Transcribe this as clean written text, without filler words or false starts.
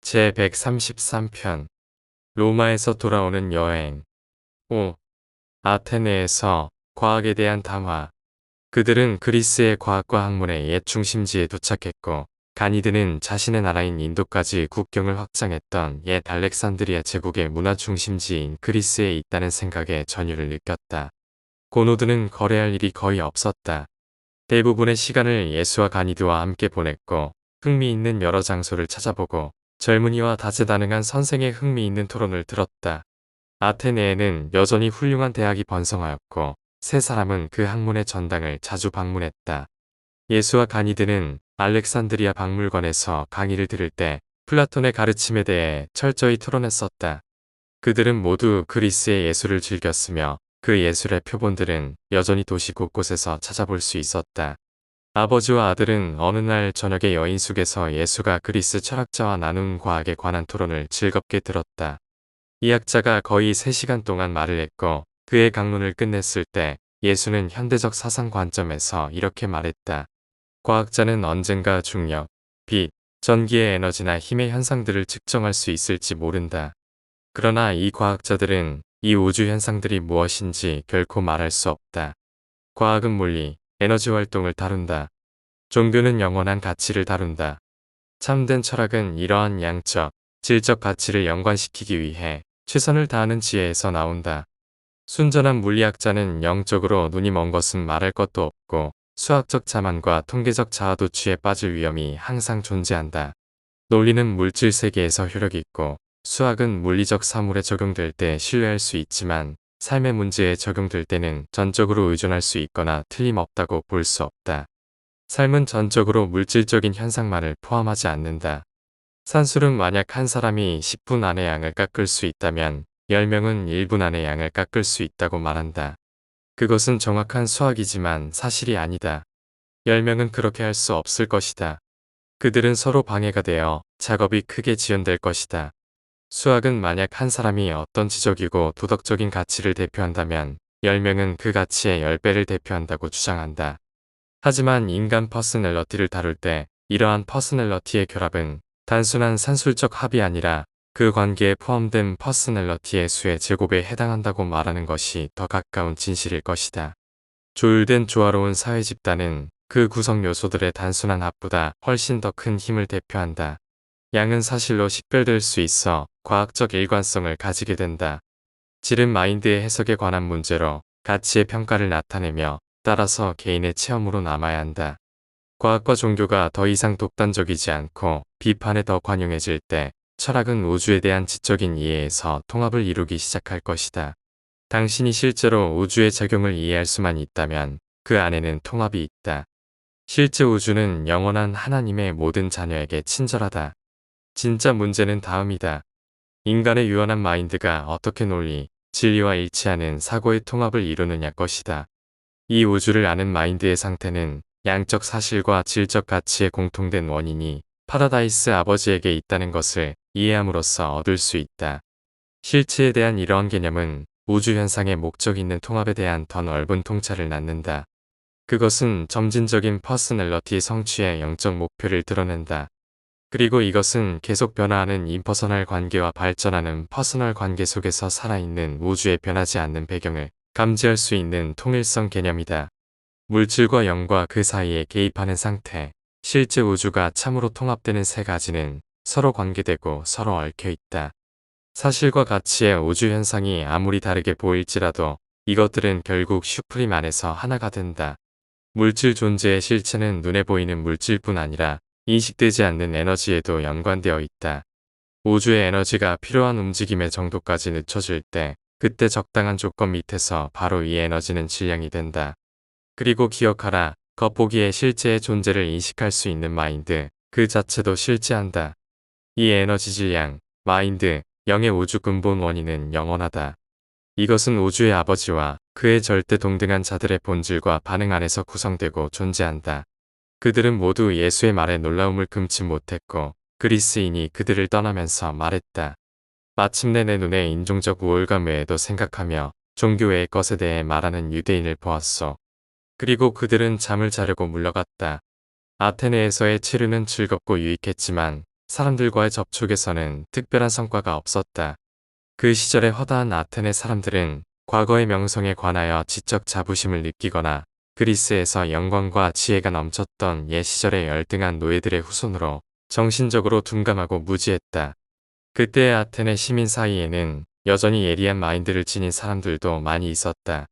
제133편 로마에서 돌아오는 여행 5. 아테네에서 과학에 대한 담화. 그들은 그리스의 과학과 학문의 옛 중심지에 도착했고 가니드는 자신의 나라인 인도까지 국경을 확장했던 옛 알렉산드리아 제국의 문화 중심지인 그리스에 있다는 생각에 전율을 느꼈다. 고노드는 거래할 일이 거의 없었다. 대부분의 시간을 예수와 가니드와 함께 보냈고 흥미있는 여러 장소를 찾아보고 젊은이와 다재다능한 선생의 흥미있는 토론을 들었다. 아테네에는 여전히 훌륭한 대학이 번성하였고 세 사람은 그 학문의 전당을 자주 방문했다. 예수와 가니드는 알렉산드리아 박물관에서 강의를 들을 때 플라톤의 가르침에 대해 철저히 토론했었다. 그들은 모두 그리스의 예술을 즐겼으며 그 예술의 표본들은 여전히 도시 곳곳에서 찾아볼 수 있었다. 아버지와 아들은 어느 날 저녁에 여인숙에서 예수가 그리스 철학자와 나눈 과학에 관한 토론을 즐겁게 들었다. 이 학자가 거의 3시간 동안 말을 했고 그의 강론을 끝냈을 때 예수는 현대적 사상 관점에서 이렇게 말했다. 과학자는 언젠가 중력, 빛, 전기의 에너지나 힘의 현상들을 측정할 수 있을지 모른다. 그러나 이 과학자들은 이 우주 현상들이 무엇인지 결코 말할 수 없다. 과학은 물리, 에너지 활동을 다룬다. 종교는 영원한 가치를 다룬다. 참된 철학은 이러한 양적, 질적 가치를 연관시키기 위해 최선을 다하는 지혜에서 나온다. 순전한 물리학자는 영적으로 눈이 먼 것은 말할 것도 없고 수학적 자만과 통계적 자아도취에 빠질 위험이 항상 존재한다. 논리는 물질 세계에서 효력이 있고 수학은 물리적 사물에 적용될 때 신뢰할 수 있지만 삶의 문제에 적용될 때는 전적으로 의존할 수 있거나 틀림없다고 볼 수 없다. 삶은 전적으로 물질적인 현상만을 포함하지 않는다. 산술은 만약 한 사람이 10분 안에 양을 깎을 수 있다면 10명은 1분 안에 양을 깎을 수 있다고 말한다. 그것은 정확한 수학이지만 사실이 아니다. 10명은 그렇게 할 수 없을 것이다. 그들은 서로 방해가 되어 작업이 크게 지연될 것이다. 수학은 만약 한 사람이 어떤 지적이고 도덕적인 가치를 대표한다면 10명은 그 가치의 10배를 대표한다고 주장한다. 하지만 인간 퍼스널러티를 다룰 때 이러한 퍼스널러티의 결합은 단순한 산술적 합이 아니라 그 관계에 포함된 퍼스널러티의 수의 제곱에 해당한다고 말하는 것이 더 가까운 진실일 것이다. 조율된 조화로운 사회 집단은 그 구성 요소들의 단순한 합보다 훨씬 더 큰 힘을 대표한다. 양은 사실로 식별될 수 있어 과학적 일관성을 가지게 된다. 질은 마인드의 해석에 관한 문제로 가치의 평가를 나타내며 따라서 개인의 체험으로 남아야 한다. 과학과 종교가 더 이상 독단적이지 않고 비판에 더 관용해질 때 철학은 우주에 대한 지적인 이해에서 통합을 이루기 시작할 것이다. 당신이 실제로 우주의 작용을 이해할 수만 있다면 그 안에는 통합이 있다. 실제 우주는 영원한 하나님의 모든 자녀에게 친절하다. 진짜 문제는 다음이다. 인간의 유연한 마인드가 어떻게 논리, 진리와 일치하는 사고의 통합을 이루느냐 것이다. 이 우주를 아는 마인드의 상태는 양적 사실과 질적 가치의 공통된 원인이 파라다이스 아버지에게 있다는 것을 이해함으로써 얻을 수 있다. 실체에 대한 이러한 개념은 우주 현상의 목적 있는 통합에 대한 더 넓은 통찰을 낳는다. 그것은 점진적인 퍼스널러티 성취의 영적 목표를 드러낸다. 그리고 이것은 계속 변화하는 임퍼서널 관계와 발전하는 퍼스널 관계 속에서 살아있는 우주의 변하지 않는 배경을 감지할 수 있는 통일성 개념이다. 물질과 영과 그 사이에 개입하는 상태, 실제 우주가 참으로 통합되는 세 가지는 서로 관계되고 서로 얽혀 있다. 사실과 가치의 우주 현상이 아무리 다르게 보일지라도 이것들은 결국 슈프림 안에서 하나가 된다. 물질 존재의 실체는 눈에 보이는 물질뿐 아니라 인식되지 않는 에너지에도 연관되어 있다. 우주의 에너지가 필요한 움직임의 정도까지 늦춰질 때 그때 적당한 조건 밑에서 바로 이 에너지는 질량이 된다. 그리고 기억하라. 겉보기에 실제의 존재를 인식할 수 있는 마인드, 그 자체도 실제한다. 이 에너지 질량, 마인드, 영의 우주 근본 원인은 영원하다. 이것은 우주의 아버지와 그의 절대 동등한 자들의 본질과 반응 안에서 구성되고 존재한다. 그들은 모두 예수의 말에 놀라움을 금치 못했고 그리스인이 그들을 떠나면서 말했다. 마침내 내 눈에 인종적 우월감 외에도 생각하며 종교 외의 것에 대해 말하는 유대인을 보았소. 그리고 그들은 잠을 자려고 물러갔다. 아테네에서의 체류는 즐겁고 유익했지만 사람들과의 접촉에서는 특별한 성과가 없었다. 그 시절의 허다한 아테네 사람들은 과거의 명성에 관하여 지적 자부심을 느끼거나 그리스에서 영광과 지혜가 넘쳤던 옛 시절의 열등한 노예들의 후손으로 정신적으로 둔감하고 무지했다. 그때의 아테네 시민 사이에는 여전히 예리한 마인드를 지닌 사람들도 많이 있었다.